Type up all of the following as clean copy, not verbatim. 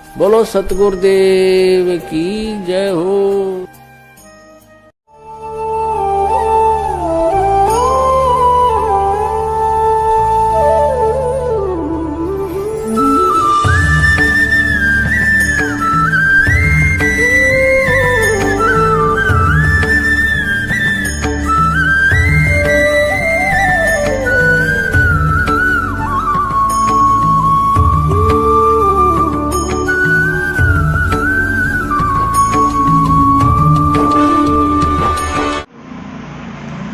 बोलो सतगुरुदेव की जय हो।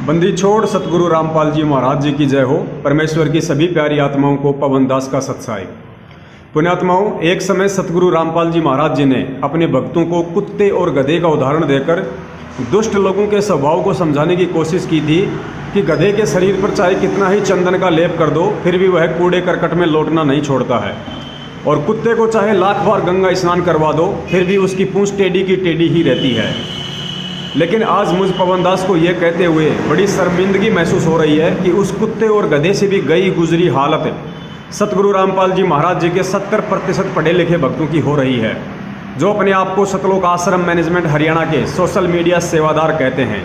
बंदी छोड़ सतगुरु रामपाल जी महाराज जी की जय हो। परमेश्वर की सभी प्यारी आत्माओं को पवन दास का सत्साई। पुण्यात्माओं, एक समय सतगुरु रामपाल जी महाराज जी ने अपने भक्तों को कुत्ते और गधे का उदाहरण देकर दुष्ट लोगों के स्वभाव को समझाने की कोशिश की थी कि गधे के शरीर पर चाहे कितना ही चंदन का लेप कर दो, फिर भी वह कूड़े करकट में लौटना नहीं छोड़ता है। और कुत्ते को चाहे लाख बार गंगा स्नान करवा दो, फिर भी उसकी पूंछ टेढ़ी की टेढ़ी ही रहती है। लेकिन आज मुझ पवन दास को यह कहते हुए बड़ी शर्मिंदगी महसूस हो रही है कि उस कुत्ते और गधे से भी गई गुजरी हालत सतगुरु रामपाल जी महाराज जी के 70% पढ़े लिखे भक्तों की हो रही है, जो अपने आप को सतलोक आश्रम मैनेजमेंट हरियाणा के सोशल मीडिया सेवादार कहते हैं।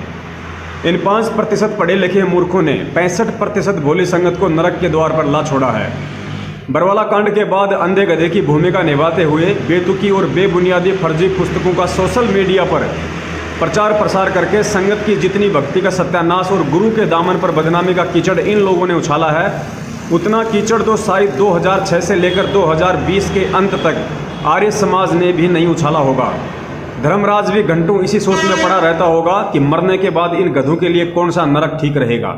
इन 5% पढ़े लिखे मूर्खों ने 65% भोली संगत को नरक के द्वार पर ला छोड़ा है। बरवाला कांड के बाद अंधे गधे की भूमिका निभाते हुए बेतुकी और बेबुनियादी फर्जी पुस्तकों का सोशल मीडिया पर प्रचार प्रसार करके संगत की जितनी भक्ति का सत्यानाश और गुरु के दामन पर बदनामी का कीचड़ इन लोगों ने उछाला है, उतना कीचड़ तो शायद 2006 से लेकर 2020 के अंत तक आर्य समाज ने भी नहीं उछाला होगा। धर्मराज भी घंटों इसी सोच में पड़ा रहता होगा कि मरने के बाद इन गधों के लिए कौन सा नरक ठीक रहेगा।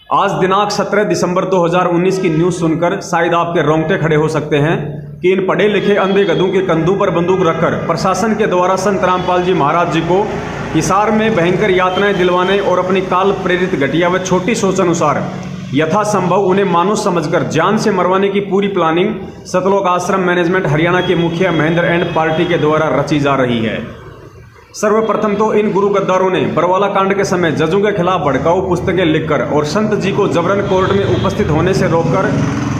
आज दिनांक 17 दिसंबर 2019 की न्यूज़ सुनकर शायद आपके रोंगटे खड़े हो सकते हैं कि इन पढ़े लिखे अंधे गधों के कंधों पर बंदूक रखकर प्रशासन के द्वारा संत रामपाल जी महाराज जी को हिसार में भयंकर यातनाएं दिलवाने और अपनी काल प्रेरित घटिया व छोटी सोच अनुसार यथासंभव उन्हें मानुष समझकर जान से मरवाने की पूरी प्लानिंग सतलोक आश्रम मैनेजमेंट हरियाणा के मुखिया महेंद्र एंड पार्टी के द्वारा रची जा रही है। सर्वप्रथम तो इन गुरु गद्दारों ने बरवाला कांड के समय जजों के खिलाफ भड़काऊ पुस्तकें लिखकर और संत जी को जबरन कोर्ट में उपस्थित होने से रोककर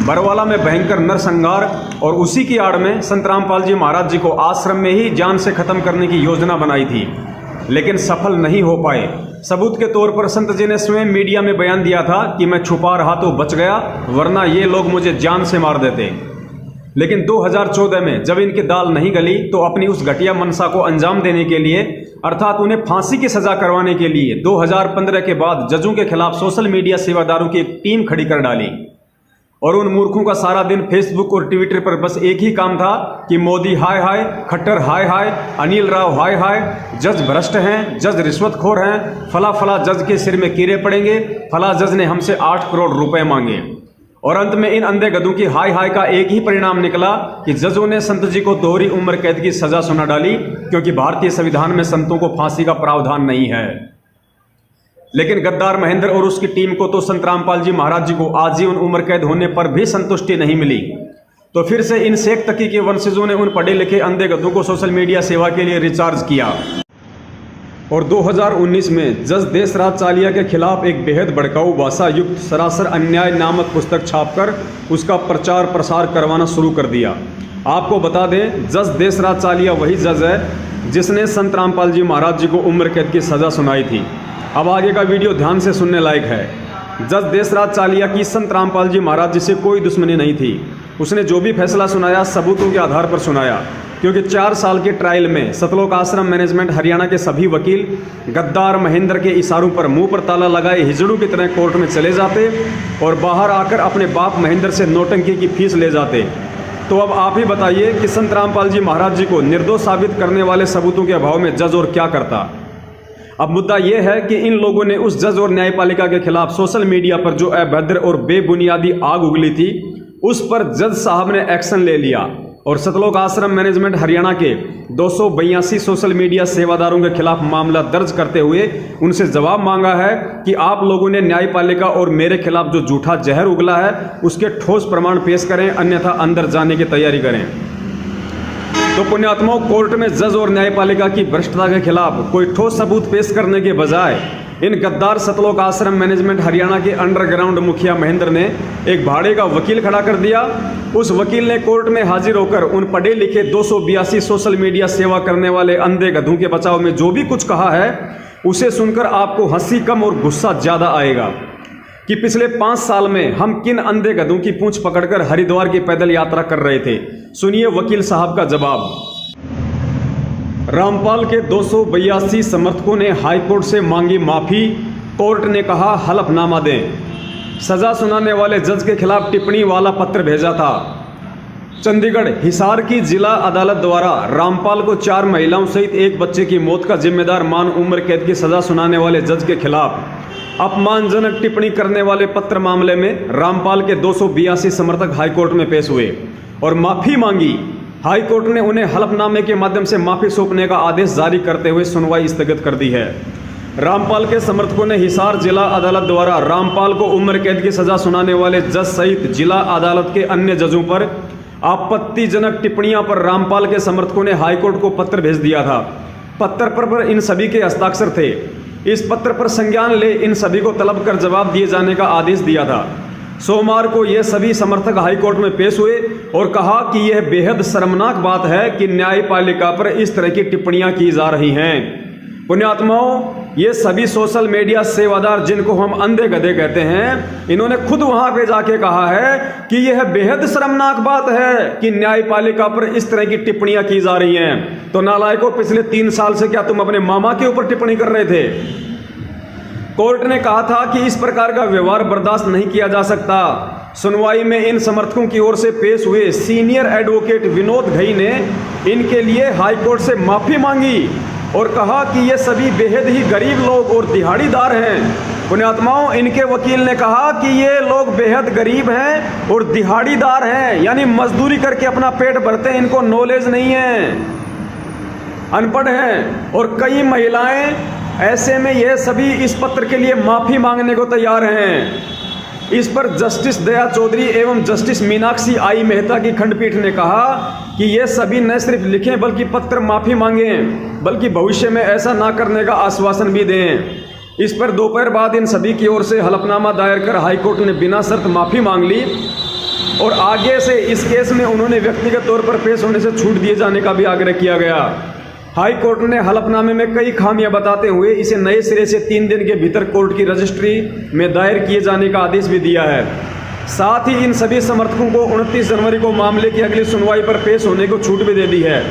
बरवाला में भयंकर नरसंहार और उसी की आड़ में संत रामपाल जी महाराज जी को आश्रम में ही जान से खत्म करने की योजना बनाई थी, लेकिन सफल नहीं हो पाए। सबूत के तौर पर संत जी ने स्वयं मीडिया में बयान दिया था कि मैं छुपा रहा तो बच गया, वरना ये लोग मुझे जान से मार देते। लेकिन 2014 में जब इनकी दाल नहीं गली तो अपनी उस घटिया मनसा को अंजाम देने के लिए अर्थात उन्हें फांसी की सजा करवाने के लिए 2015 के बाद जजों के खिलाफ सोशल मीडिया सेवादारों की एक टीम खड़ी कर डाली। और उन मूर्खों का सारा दिन फेसबुक और ट्विटर पर बस एक ही काम था कि मोदी हाय हाय, खट्टर हाय हाय, अनिल राव हाय हाय, जज भ्रष्ट हैं, जज रिश्वतखोर हैं, फला फला जज के सिर में कीड़े पड़ेंगे, फला जज ने हमसे 8 करोड़ रुपए मांगे। और अंत में इन अंधे गधों की हाय हाय का एक ही परिणाम निकला कि जजों ने संत जी को दोहरी उम्र कैद की सजा सुना डाली, क्योंकि भारतीय संविधान में संतों को फांसी का प्रावधान नहीं है। लेकिन गद्दार महेंद्र और उसकी टीम को तो संत रामपाल जी महाराज जी को आजीवन उम्र कैद होने पर भी संतुष्टि नहीं मिली, तो फिर से इन शेख तकी के वंशजों ने उन पढ़े लिखे अंधे गधों को सोशल मीडिया सेवा के लिए रिचार्ज किया। और 2019 में जज देशराज चालिया के खिलाफ एक बेहद भड़काऊ भाषा युक्त सरासर अन्याय नामक पुस्तक छापकर उसका प्रचार प्रसार करवाना शुरू कर दिया। आपको बता दें, जज देशराज चालिया वही जज है जिसने संत रामपाल जी महाराज जी को उम्र कैद की सजा सुनाई थी। अब आगे का वीडियो ध्यान से सुनने लायक है। जज देशराज चालिया की संत रामपाल जी महाराज जी से कोई दुश्मनी नहीं थी। उसने जो भी फैसला सुनाया सबूतों के आधार पर सुनाया, क्योंकि 4 साल के ट्रायल में सतलोक आश्रम मैनेजमेंट हरियाणा के सभी वकील गद्दार महेंद्र के इशारों पर मुंह पर ताला लगाए हिजड़ों की तरह कोर्ट में चले जाते और बाहर आकर अपने बाप महेंद्र से नौटंकी की फीस ले जाते। तो अब आप ही बताइए कि संत रामपाल जी महाराज जी को निर्दोष साबित करने वाले सबूतों के अभाव में जज और क्या करता। अब मुद्दा यह है कि इन लोगों ने उस जज और न्यायपालिका के खिलाफ सोशल मीडिया पर जो अभद्र और बेबुनियादी आग उगली थी, उस पर जज साहब ने एक्शन ले लिया और सतलोक आश्रम मैनेजमेंट हरियाणा के 282 सोशल मीडिया सेवादारों के खिलाफ मामला दर्ज करते हुए उनसे जवाब मांगा है कि आप लोगों ने न्यायपालिका और मेरे खिलाफ जो झूठा जहर उगला है उसके ठोस प्रमाण पेश करें, अन्यथा अंदर जाने की तैयारी करें। तो पुण्यात्माओं, कोर्ट में जज और न्यायपालिका की भ्रष्टता के खिलाफ कोई ठोस सबूत पेश करने के बजाय इन गद्दार सतलोक आश्रम मैनेजमेंट हरियाणा के अंडरग्राउंड मुखिया महेंद्र ने एक भाड़े का वकील खड़ा कर दिया। उस वकील ने कोर्ट में हाजिर होकर उन पढ़े लिखे 282 सोशल मीडिया सेवा करने वाले अंधे गधों के बचाव में जो भी कुछ कहा है, उसे सुनकर आपको हंसी कम और गुस्सा ज्यादा आएगा कि पिछले 5 साल में हम किन अंधे गधों की पूंछ पकड़कर हरिद्वार की पैदल यात्रा कर रहे थे। सुनिए वकील साहब का जवाब। रामपाल के 282 समर्थकों ने हाईकोर्ट से मांगी माफी। कोर्ट ने कहा हलफनामा दें। सजा सुनाने वाले जज के खिलाफ टिप्पणी वाला पत्र भेजा था। चंडीगढ़ हिसार की जिला अदालत द्वारा रामपाल को 4 महिलाओं सहित एक बच्चे की मौत का जिम्मेदार मान उम्र कैद की सजा सुनाने वाले जज के खिलाफ अपमानजनक टिप्पणी करने वाले पत्र मामले में रामपाल के 282 समर्थक हाईकोर्ट में पेश हुए और माफी मांगी। हाईकोर्ट ने उन्हें हलफनामे के माध्यम से माफी सौंपने का आदेश जारी करते हुए सुनवाई स्थगित कर दी है। रामपाल के समर्थकों ने हिसार जिला अदालत द्वारा रामपाल को उम्र कैद की सजा सुनाने वाले जज सहित जिला अदालत के अन्य जजों पर आपत्तिजनक टिप्पणियां पर रामपाल के समर्थकों ने हाईकोर्ट को पत्र भेज दिया था। पत्र पर इन सभी के हस्ताक्षर थे। इस पत्र पर संज्ञान ले इन सभी को तलब कर जवाब दिए जाने का आदेश दिया था। सोमवार को ये सभी समर्थक हाईकोर्ट में पेश हुए और कहा कि यह बेहद शर्मनाक बात है कि न्यायपालिका पर इस तरह की टिप्पणियां की जा रही हैं। पुण्यात्माओं, ये सभी सोशल मीडिया सेवादार जिनको हम अंधे गधे कहते हैं, इन्होंने खुद वहां पे जाके कहा है कि यह बेहद शर्मनाक बात है कि न्यायपालिका पर इस तरह की टिप्पणियां की जा रही हैं। तो नालायकों, पिछले 3 साल से क्या तुम अपने मामा के ऊपर टिप्पणी कर रहे थे? कोर्ट ने कहा था कि इस प्रकार का व्यवहार बर्दाश्त नहीं किया जा सकता। सुनवाई में इन समर्थकों की ओर से पेश हुए सीनियर एडवोकेट विनोद घई ने इनके लिए हाईकोर्ट से माफी मांगी और कहा कि ये सभी बेहद ही गरीब लोग और दिहाड़ीदार हैं। पुण्यात्माओं, इनके वकील ने कहा कि ये लोग बेहद गरीब हैं और दिहाड़ीदार हैं, यानी मजदूरी करके अपना पेट भरते हैं, इनको नॉलेज नहीं है, अनपढ़ हैं। और कई महिलाएं ऐसे में ये सभी इस पत्र के लिए माफी मांगने को तैयार हैं। इस पर जस्टिस दया चौधरी एवं जस्टिस मीनाक्षी आई मेहता की खंडपीठ ने कहा कि ये सभी न सिर्फ लिखें बल्कि पत्र माफी मांगें, बल्कि भविष्य में ऐसा ना करने का आश्वासन भी दें। इस पर दोपहर बाद इन सभी की ओर से हलफनामा दायर कर हाईकोर्ट ने बिना शर्त माफी मांग ली और आगे से इस केस में उन्होंने व्यक्तिगत तौर पर पेश होने से छूट दिए जाने का भी आग्रह किया गया। हाईकोर्ट ने हलफनामे में कई खामियां बताते हुए इसे नए सिरे से 3 दिन के भीतर कोर्ट की रजिस्ट्री में दायर किए जाने का आदेश भी दिया है। साथ ही इन सभी समर्थकों को 29 जनवरी को मामले की अगली सुनवाई पर पेश होने को छूट भी दे दी है।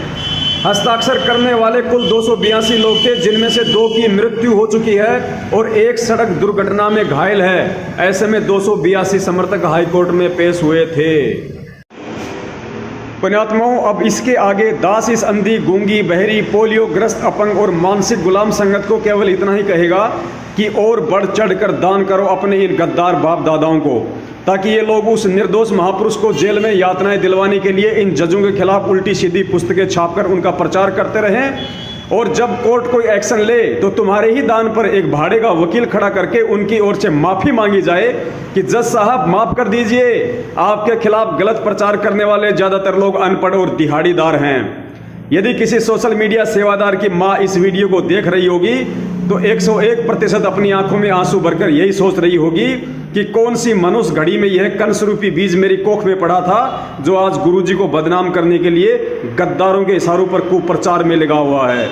हस्ताक्षर करने वाले कुल 282 लोग थे, जिनमें से 2 की मृत्यु हो चुकी है और 1 सड़क दुर्घटना में घायल है। ऐसे में 282 समर्थक हाईकोर्ट में पेश हुए थे। पुण्यात्माओं, अब इसके आगे दास इस अंधी, गूंगी, बहरी, पोलियो ग्रस्त, अपंग और मानसिक गुलाम संगत को केवल इतना ही कहेगा कि और बढ़ चढ़ कर दान करो अपने इन गद्दार बाप दादाओं को, ताकि ये लोग उस निर्दोष महापुरुष को जेल में यातनाएं दिलवाने के लिए इन जजों के खिलाफ उल्टी सीधी पुस्तकें छापकर उनका प्रचार करते रहें। और जब कोर्ट कोई एक्शन ले तो तुम्हारे ही दान पर एक भाड़े का वकील खड़ा करके उनकी ओर से माफी मांगी जाए कि जज साहब माफ कर दीजिए, आपके खिलाफ गलत प्रचार करने वाले ज्यादातर लोग अनपढ़ और दिहाड़ीदार हैं। यदि किसी सोशल मीडिया सेवादार की माँ इस वीडियो को देख रही होगी तो 101% अपनी आंखों में आंसू भरकर यही सोच रही होगी कि कौन सी मनुष्य घड़ी में यह कंसरूपी बीज मेरी कोख में पड़ा था, जो आज गुरुजी को बदनाम करने के लिए गद्दारों के इशारों पर कुप्रचार में लगा हुआ है।